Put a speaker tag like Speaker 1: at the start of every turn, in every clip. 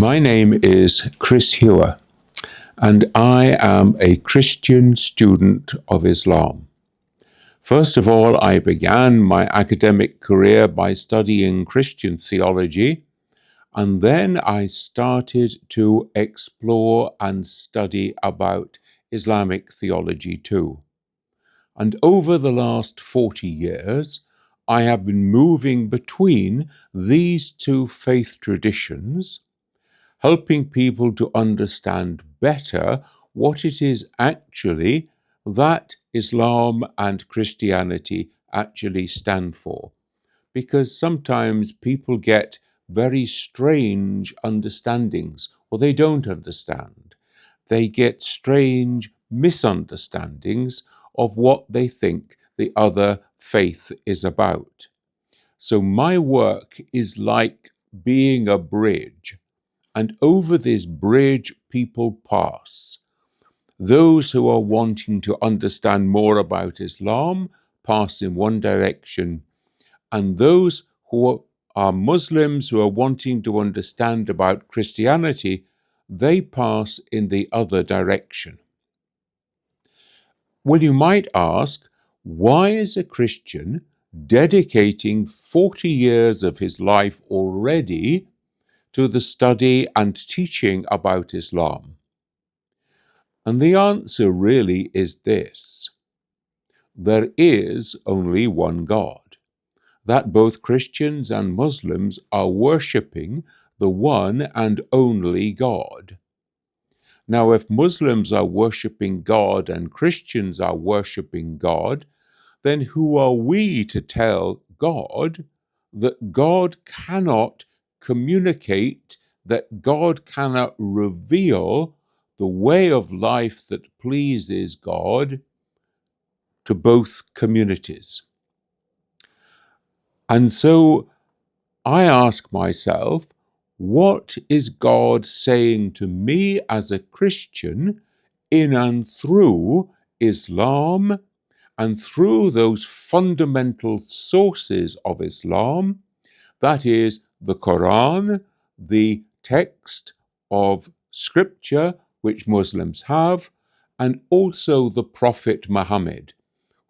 Speaker 1: My name is Chris Hewer, and I am a Christian student of Islam. First of all, I began my academic career by studying Christian theology, and then I started to explore and study about Islamic theology too. And over the last 40 years, I have been moving between these two faith traditions, helping people to understand better what it is actually that Islam and Christianity actually stand for. Because sometimes people get very strange understandings, or they don't understand. They get strange misunderstandings of what they think the other faith is about. So my work is like being a bridge, and over this bridge people pass. Those who are wanting to understand more about Islam pass in one direction, and those who are Muslims who are wanting to understand about Christianity, they pass in the other direction. Well, you might ask, why is a Christian dedicating 40 years of his life already to the study and teaching about Islam? And the answer really is this: there is only one God, that both Christians and Muslims are worshipping the one and only God. Now, if Muslims are worshipping God and Christians are worshipping God, then who are we to tell God that God cannot communicate, that God cannot reveal the way of life that pleases God to both communities? And so I ask myself, what is God saying to me as a Christian in and through Islam and through those fundamental sources of Islam, that is the Quran, the text of scripture which Muslims have, and also the Prophet Muhammad,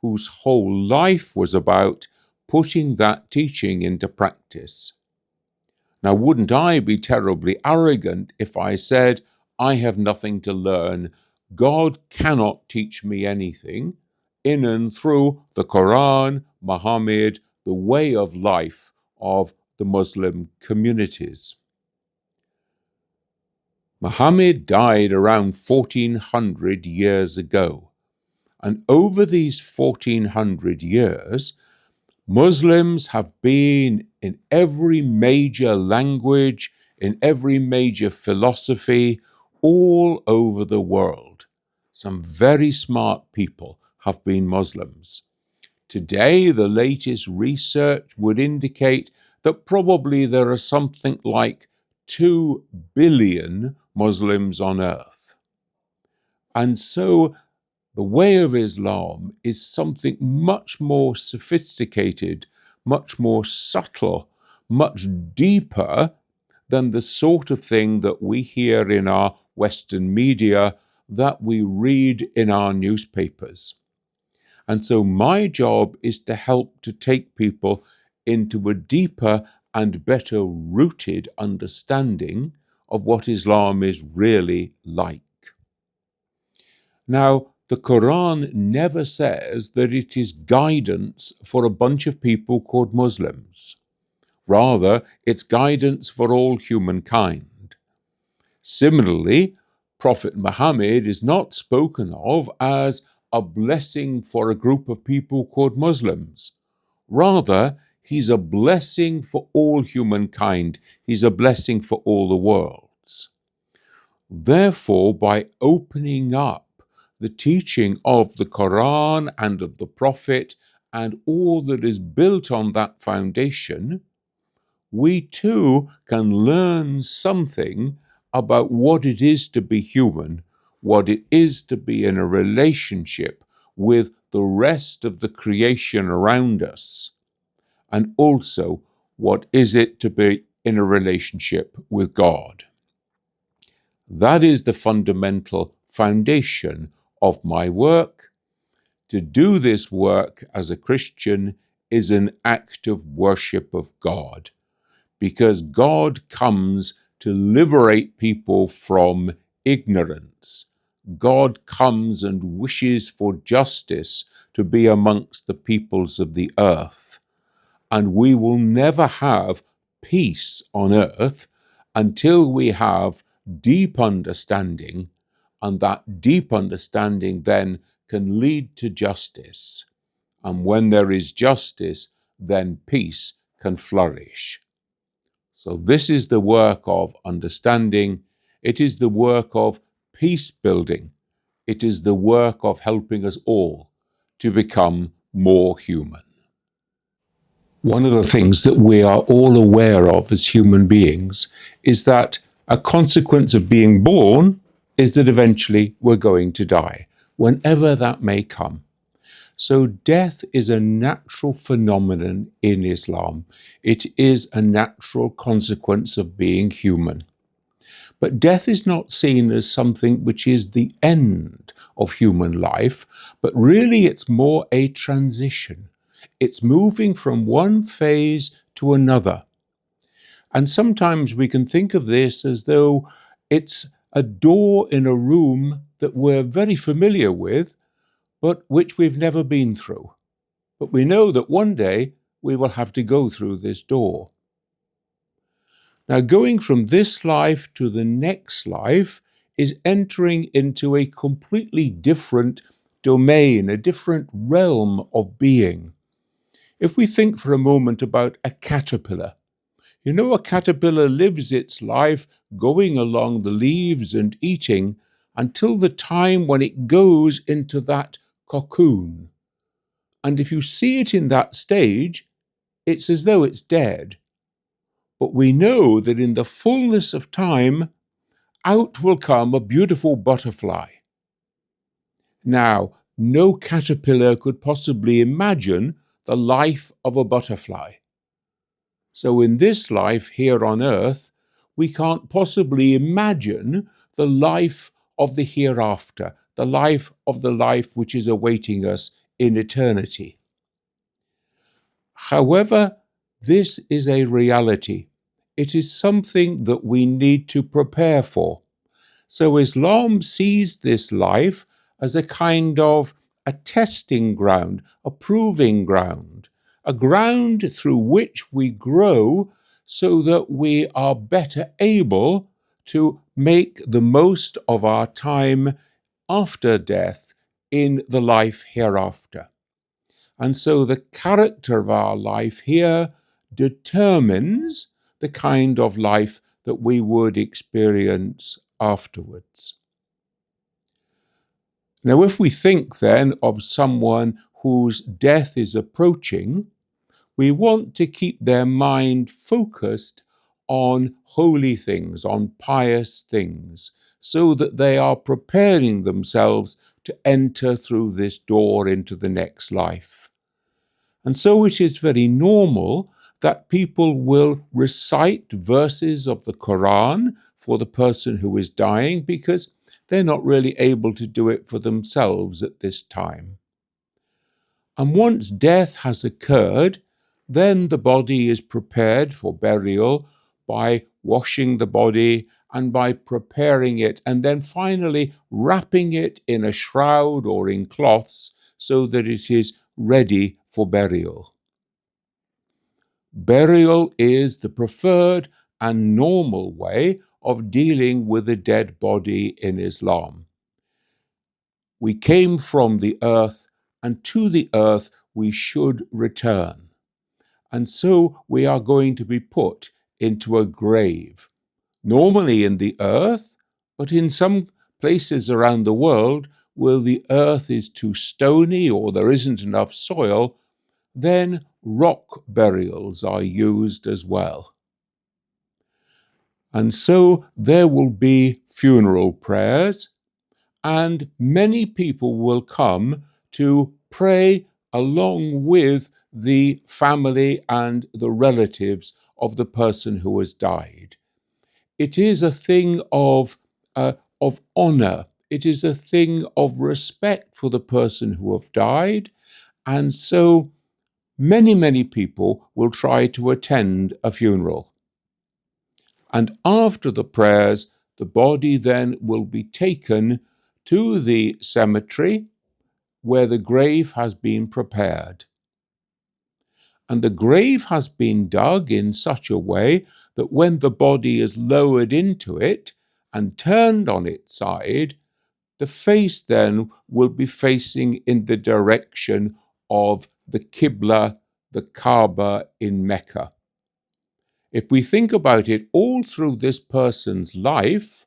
Speaker 1: whose whole life was about putting that teaching into practice. Now, wouldn't I be terribly arrogant if I said, I have nothing to learn, God cannot teach me anything, in and through the Quran, Muhammad, the way of life of the Muslim communities? Muhammad died around 1400 years ago, and over these 1400 years, Muslims have been in every major language, in every major philosophy, all over the world. Some very smart people have been Muslims. Today, the latest research would indicate that probably there are something like 2 billion Muslims on earth. And so the way of Islam is something much more sophisticated, much more subtle, much deeper than the sort of thing that we hear in our Western media, that we read in our newspapers. And so my job is to help to take people into a deeper and better rooted understanding of what Islam is really like. Now, the Quran never says that it is guidance for a bunch of people called Muslims. Rather, it's guidance for all humankind. Similarly, Prophet Muhammad is not spoken of as a blessing for a group of people called Muslims. Rather, he's a blessing for all humankind. He's a blessing for all the worlds. Therefore, by opening up the teaching of the Quran and of the Prophet and all that is built on that foundation, we too can learn something about what it is to be human, what it is to be in a relationship with the rest of the creation around us, and also what is it to be in a relationship with God. That is the fundamental foundation of my work. To do this work as a Christian is an act of worship of God, because God comes to liberate people from ignorance. God comes and wishes for justice to be amongst the peoples of the earth. And we will never have peace on earth until we have deep understanding, and that deep understanding then can lead to justice. And when there is justice, then peace can flourish. So this is the work of understanding. It is the work of peace building. It is the work of helping us all to become more human. One of the things that we are all aware of as human beings is that a consequence of being born is that eventually we're going to die, whenever that may come. So death is a natural phenomenon in Islam. It is a natural consequence of being human. But death is not seen as something which is the end of human life, but really it's more a transition. It's moving from one phase to another. And sometimes we can think of this as though it's a door in a room that we're very familiar with, but which we've never been through. But we know that one day we will have to go through this door. Now, going from this life to the next life is entering into a completely different domain, a different realm of being. If we think for a moment about a caterpillar, you know, a caterpillar lives its life going along the leaves and eating until the time when it goes into that cocoon. And if you see it in that stage, it's as though it's dead. But we know that in the fullness of time, out will come a beautiful butterfly. Now, no caterpillar could possibly imagine the life of a butterfly. So in this life here on earth, we can't possibly imagine the life of the hereafter, the life which is awaiting us in eternity. However, this is a reality. It is something that we need to prepare for. So Islam sees this life as a kind of a testing ground, a proving ground, a ground through which we grow so that we are better able to make the most of our time after death in the life hereafter. And so the character of our life here determines the kind of life that we would experience afterwards. Now, if we think then of someone whose death is approaching, we want to keep their mind focused on holy things, on pious things, so that they are preparing themselves to enter through this door into the next life. And so it is very normal that people will recite verses of the Quran for the person who is dying because they're not really able to do it for themselves at this time. And once death has occurred, then the body is prepared for burial by washing the body and by preparing it, and then finally wrapping it in a shroud or in cloths so that it is ready for burial. Burial is the preferred and normal way of dealing with a dead body in Islam. We came from the earth, and to the earth we should return. And so we are going to be put into a grave, normally in the earth, but in some places around the world where the earth is too stony or there isn't enough soil, then rock burials are used as well. And so there will be funeral prayers, and many people will come to pray along with the family and the relatives of the person who has died. It is a thing of of honor. It is a thing of respect for the person who have died. And so many people will try to attend a funeral. And after the prayers, the body then will be taken to the cemetery where the grave has been prepared. And the grave has been dug in such a way that when the body is lowered into it and turned on its side, the face then will be facing in the direction of the Qibla, the Kaaba in Mecca. If we think about it, all through this person's life,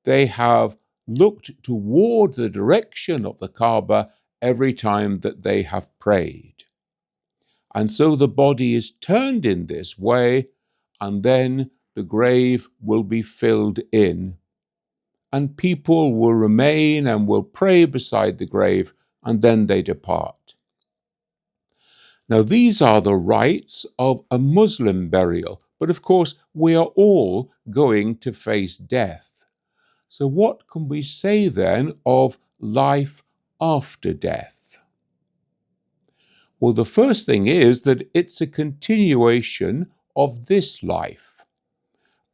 Speaker 1: they have looked toward the direction of the Kaaba every time that they have prayed. And so the body is turned in this way, and then the grave will be filled in. And people will remain and will pray beside the grave, and then they depart. Now, these are the rites of a Muslim burial, but of course, we are all going to face death. So what can we say then of life after death? Well, the first thing is that it's a continuation of this life.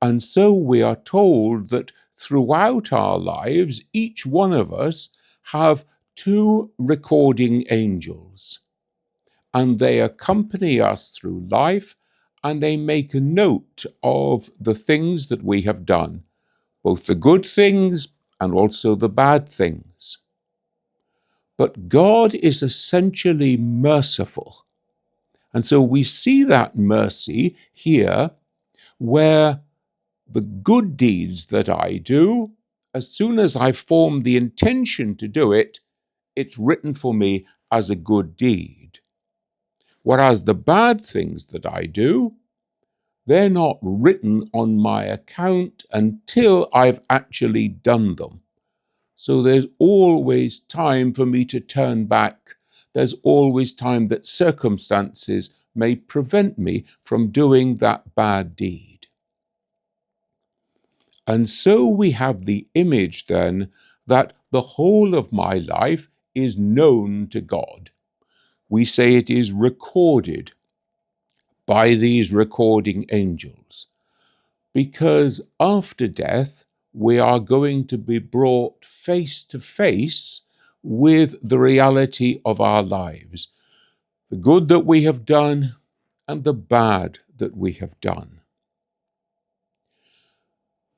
Speaker 1: And so we are told that throughout our lives, each one of us have two recording angels. And they accompany us through life, and they make a note of the things that we have done, both the good things and also the bad things. But God is essentially merciful. And so we see that mercy here, where the good deeds that I do, as soon as I form the intention to do it, it's written for me as a good deed. Whereas the bad things that I do, they're not written on my account until I've actually done them. So there's always time for me to turn back. There's always time that circumstances may prevent me from doing that bad deed. And so we have the image then that the whole of my life is known to God. We say it is recorded by these recording angels, because after death, we are going to be brought face to face with the reality of our lives, the good that we have done and the bad that we have done.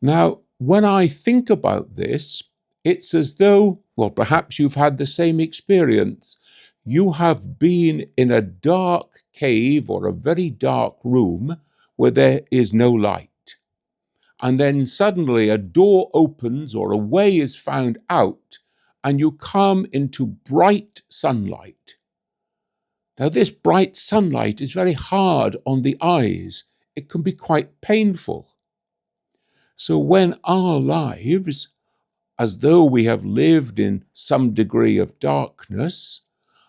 Speaker 1: Now, when I think about this, it's as though, well, perhaps you've had the same experience. You have been in a dark cave or a very dark room where there is no light. And then suddenly a door opens or a way is found out, and you come into bright sunlight. Now, this bright sunlight is very hard on the eyes. It can be quite painful. So when our lives, as though we have lived in some degree of darkness,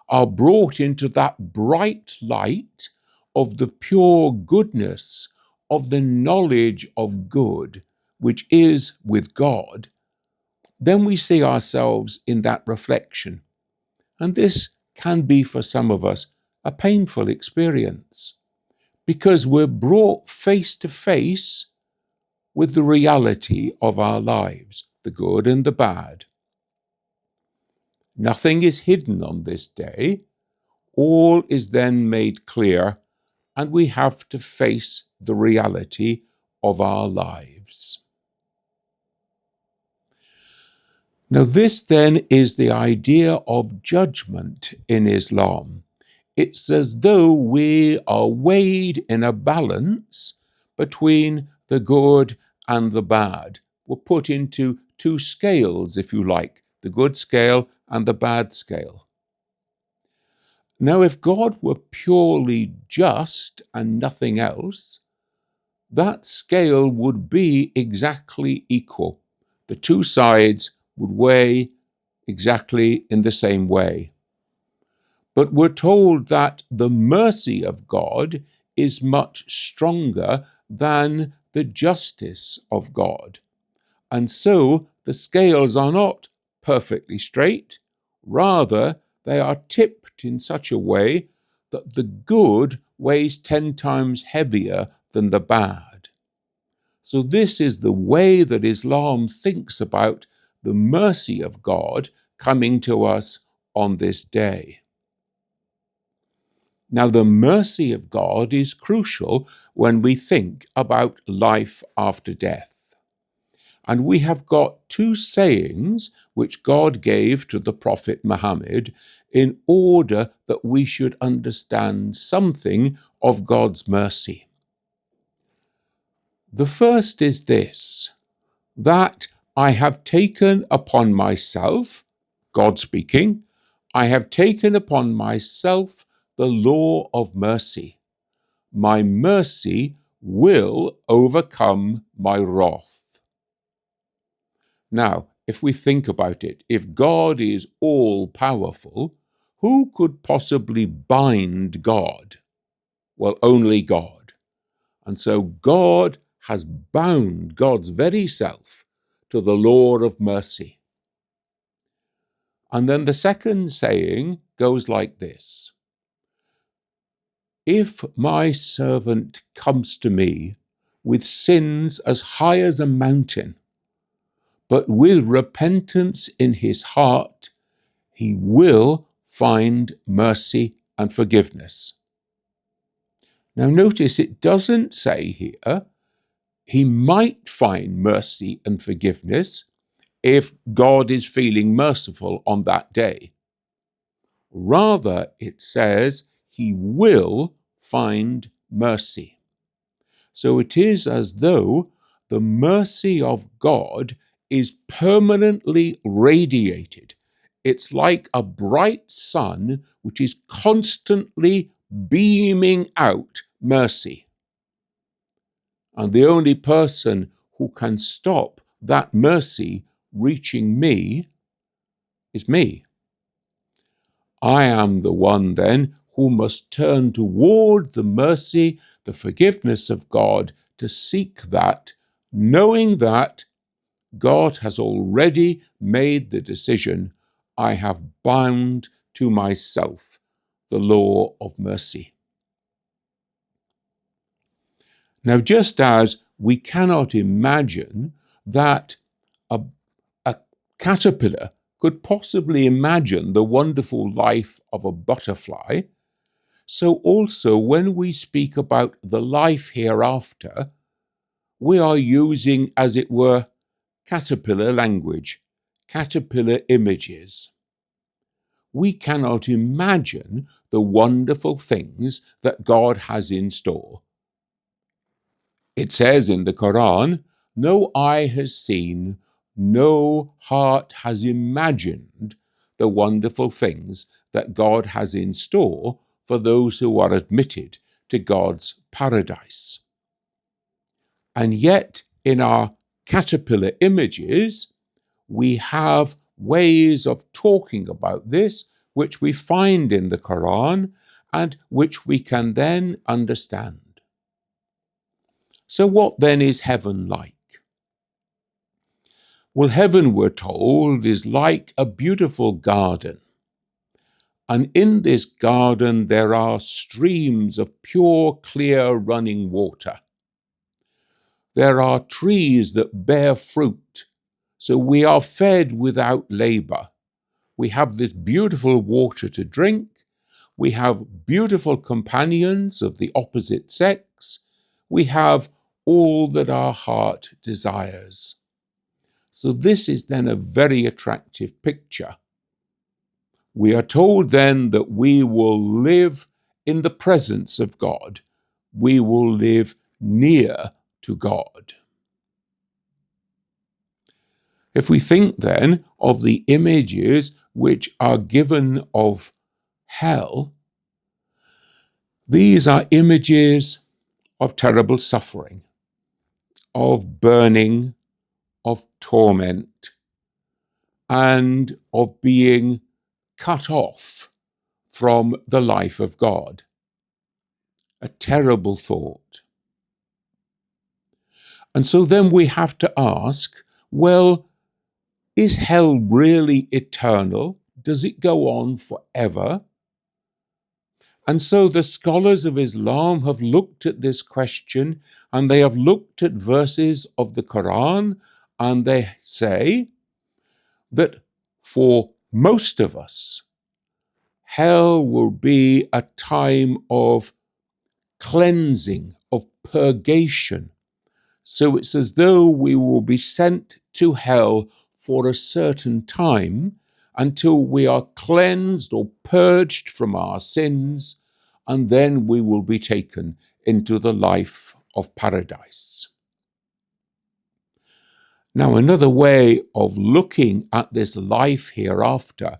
Speaker 1: are brought into that bright light of the pure goodness, of the knowledge of good, which is with God, then we see ourselves in that reflection. And this can be for some of us a painful experience, because we're brought face to face with the reality of our lives, the good and the bad. Nothing is hidden on this day. All is then made clear, and we have to face the reality of our lives. Now, this then is the idea of judgment in Islam. It's as though we are weighed in a balance between the good and the bad. We're put into two scales, if you like, the good scale and the bad scale. Now, if God were purely just and nothing else, that scale would be exactly equal. The two sides would weigh exactly in the same way. But we're told that the mercy of God is much stronger than the justice of God. And so the scales are not perfectly straight. Rather, they are tipped in such a way that the good weighs 10 times heavier than the bad. So this is the way that Islam thinks about the mercy of God coming to us on this day. Now, the mercy of God is crucial when we think about life after death. And we have got two sayings which God gave to the Prophet Muhammad in order that we should understand something of God's mercy. The first is this, that I have taken upon myself, God speaking, I have taken upon myself the law of mercy. My mercy will overcome my wrath. Now, if we think about it, if God is all-powerful, who could possibly bind God? Well, only God. And so God has bound God's very self to the law of mercy. And then the second saying goes like this. If my servant comes to me with sins as high as a mountain, but with repentance in his heart, he will find mercy and forgiveness. Now notice it doesn't say here, he might find mercy and forgiveness if God is feeling merciful on that day. Rather, it says he will find mercy. So it is as though the mercy of God is permanently radiated. It's like a bright sun which is constantly beaming out mercy. And the only person who can stop that mercy reaching me is me. I am the one then who must turn toward the mercy, the forgiveness of God to seek that, knowing that God has already made the decision. I have bound to myself the law of mercy. Now, just as we cannot imagine that a caterpillar could possibly imagine the wonderful life of a butterfly, so also when we speak about the life hereafter, we are using, as it were, caterpillar language, caterpillar images. We cannot imagine the wonderful things that God has in store. It says in the Quran, no eye has seen, no heart has imagined the wonderful things that God has in store for those who are admitted to God's paradise. And yet, in our caterpillar images, we have ways of talking about this, which we find in the Quran and which we can then understand. So what then is heaven like? Well, heaven, we're told, is like a beautiful garden. And in this garden, there are streams of pure, clear running water. There are trees that bear fruit, so we are fed without labor. We have this beautiful water to drink. We have beautiful companions of the opposite sex. We have all that our heart desires. So this is then a very attractive picture. We are told then that we will live in the presence of God. We will live near to God. If we think then of the images which are given of hell, these are images of terrible suffering, of burning, of torment, and of being cut off from the life of God. A terrible thought. And so then we have to ask, well, is hell really eternal? Does it go on forever? And so the scholars of Islam have looked at this question, and they have looked at verses of the Quran, and they say that for most of us, hell will be a time of cleansing, of purgation. So it's as though we will be sent to hell for a certain time until we are cleansed or purged from our sins, and then we will be taken into the life of paradise. Now, another way of looking at this life hereafter,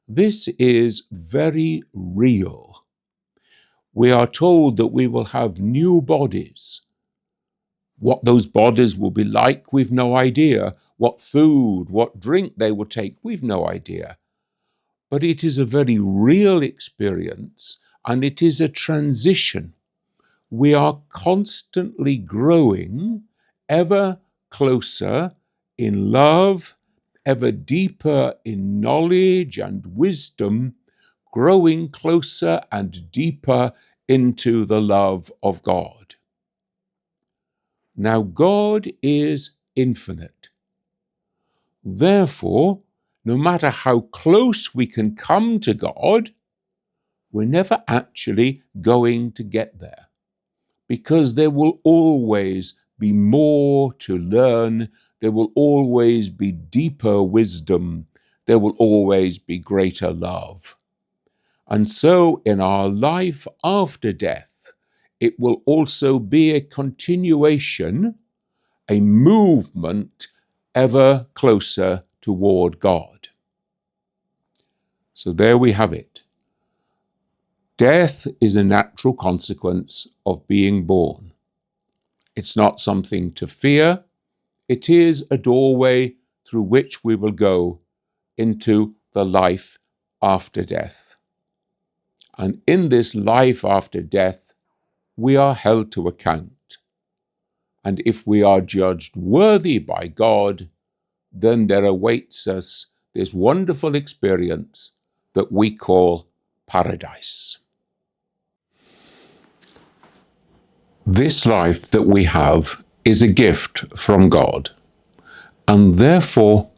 Speaker 1: this is very real. We are told that we will have new bodies. What those bodies will be like, we've no idea. What food, what drink they will take, we've no idea. But it is a very real experience, and it is a transition. We are constantly growing ever closer in love, ever deeper in knowledge and wisdom, growing closer and deeper into the love of God. Now, God is infinite. Therefore, no matter how close we can come to God, we're never actually going to get there, because there will always be more to learn, there will always be deeper wisdom, there will always be greater love. And so in our life after death, it will also be a continuation, a movement ever closer toward God. So there we have it. Death is a natural consequence of being born. It's not something to fear. It is a doorway through which we will go into the life after death. And in this life after death, we are held to account. And if we are judged worthy by God, then there awaits us this wonderful experience that we call paradise. This life that we have is a gift from God, and therefore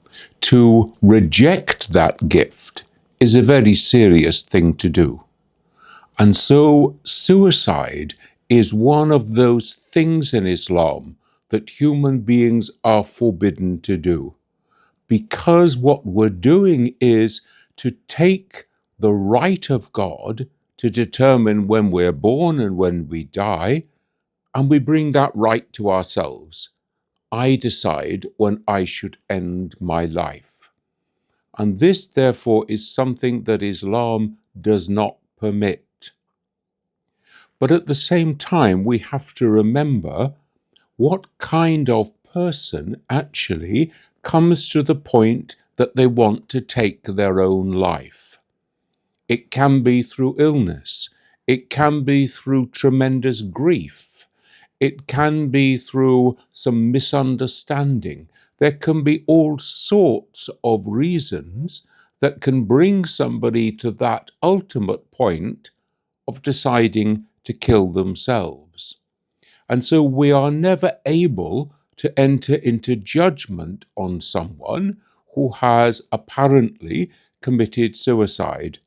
Speaker 1: to reject that gift is a very serious thing to do. And so suicide is one of those things in Islam that human beings are forbidden to do, because what we're doing is to take the right of God to determine when we're born and when we die, and we bring that right to ourselves. I decide when I should end my life. And this, therefore, is something that Islam does not permit. But at the same time, we have to remember what kind of person actually comes to the point that they want to take their own life. It can be through illness. It can be through tremendous grief. It can be through some misunderstanding. There can be all sorts of reasons that can bring somebody to that ultimate point of deciding to kill themselves. And so we are never able to enter into judgment on someone who has apparently committed suicide,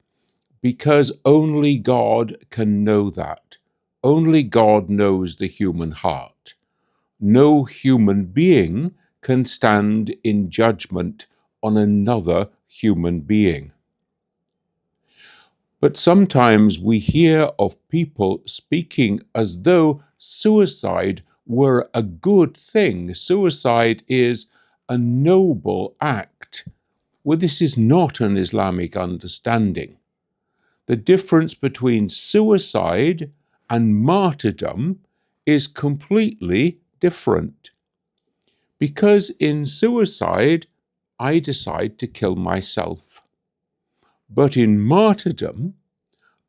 Speaker 1: because only God can know that. Only God knows the human heart. No human being can stand in judgment on another human being. But sometimes we hear of people speaking as though suicide were a good thing. Suicide is a noble act. Well, this is not an Islamic understanding. The difference between suicide and martyrdom is completely different. Because in suicide, I decide to kill myself. But in martyrdom,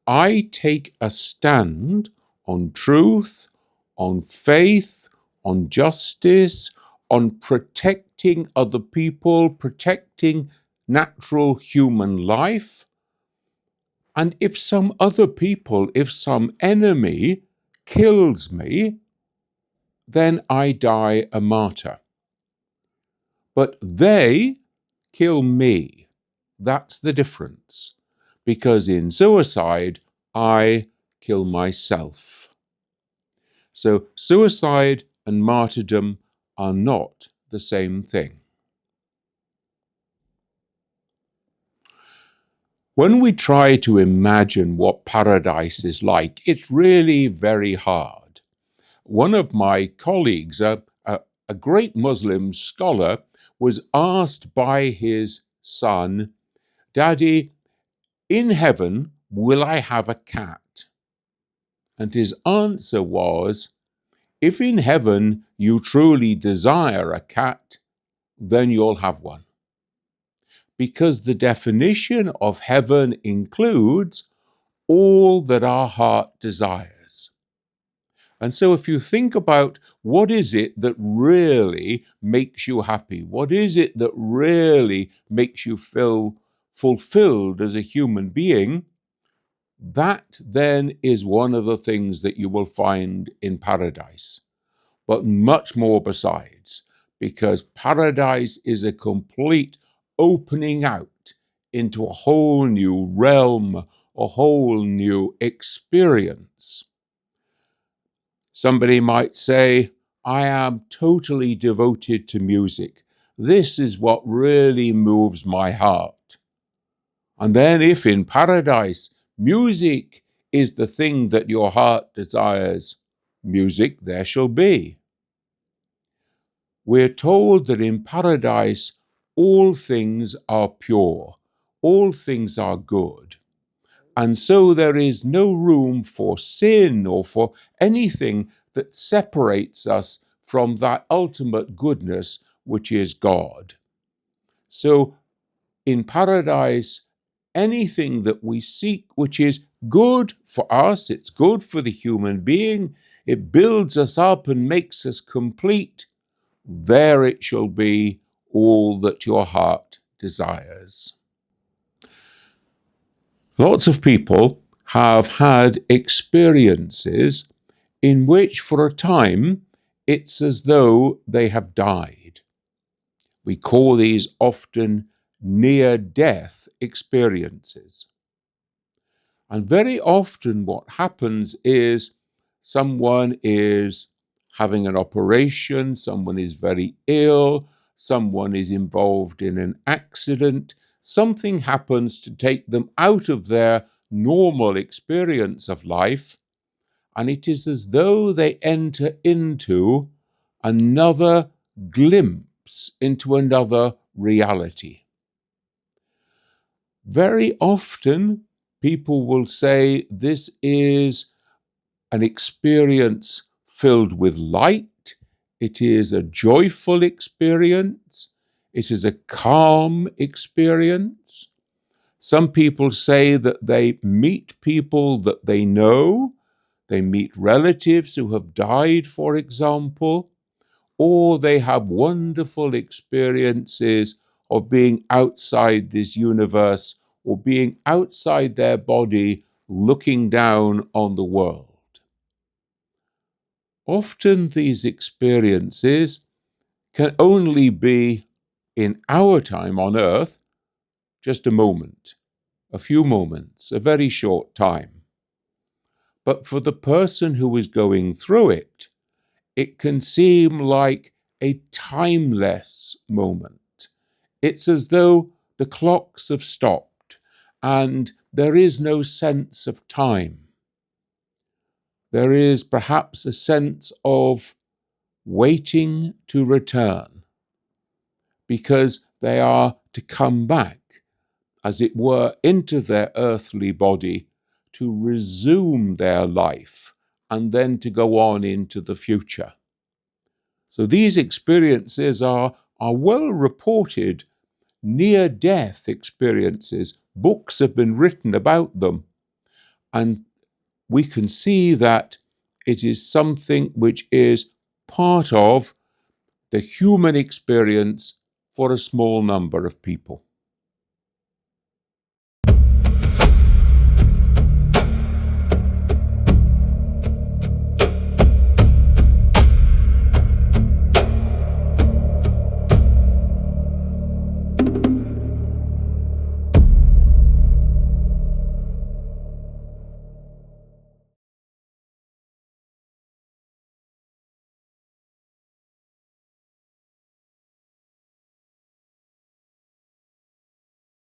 Speaker 1: I take a stand on truth, on faith, on justice, on protecting other people, protecting natural human life. And if some other people, if some enemy kills me, then I die a martyr. But they kill me. That's the difference. Because in suicide, I kill myself. So suicide and martyrdom are not the same thing. When we try to imagine what paradise is like, it's really very hard. One of my colleagues, a great Muslim scholar, was asked by his son, "Daddy, in heaven, will I have a cat?" And his answer was, "If in heaven you truly desire a cat, then you'll have one." Because the definition of heaven includes all that our heart desires. And so if you think about what is it that really makes you happy, what is it that really makes you feel fulfilled as a human being, that then is one of the things that you will find in paradise, but much more besides, because paradise is a complete opening out into a whole new realm, a whole new experience. Somebody might say, "I am totally devoted to music. This is what really moves my heart." And then if in paradise, music is the thing that your heart desires, music there shall be. We're told that in paradise, all things are pure, all things are good. And so there is no room for sin or for anything that separates us from that ultimate goodness, which is God. So in paradise, anything that we seek, which is good for us, it's good for the human being, it builds us up and makes us complete, there it shall be, all that your heart desires. Lots of people have had experiences in which for a time it's as though they have died. We call these often near-death experiences. And very often what happens is someone is having an operation, someone is very ill, someone is involved in an accident, something happens to take them out of their normal experience of life, and it is as though they enter into another glimpse into another reality. Very often, people will say this is an experience filled with light. It is a joyful experience. It is a calm experience. Some people say that they meet people that they know. They meet relatives who have died, for example, or they have wonderful experiences of being outside this universe or being outside their body, looking down on the world. Often these experiences can only be, in our time on earth, just a moment, a few moments, a very short time. But for the person who is going through it, it can seem like a timeless moment. It's as though the clocks have stopped and there is no sense of time. There is perhaps a sense of waiting to return, because they are to come back, as it were, into their earthly body to resume their life and then to go on into the future. So these experiences are well reported, near-death experiences. Books have been written about them, and we can see that it is something which is part of the human experience for a small number of people.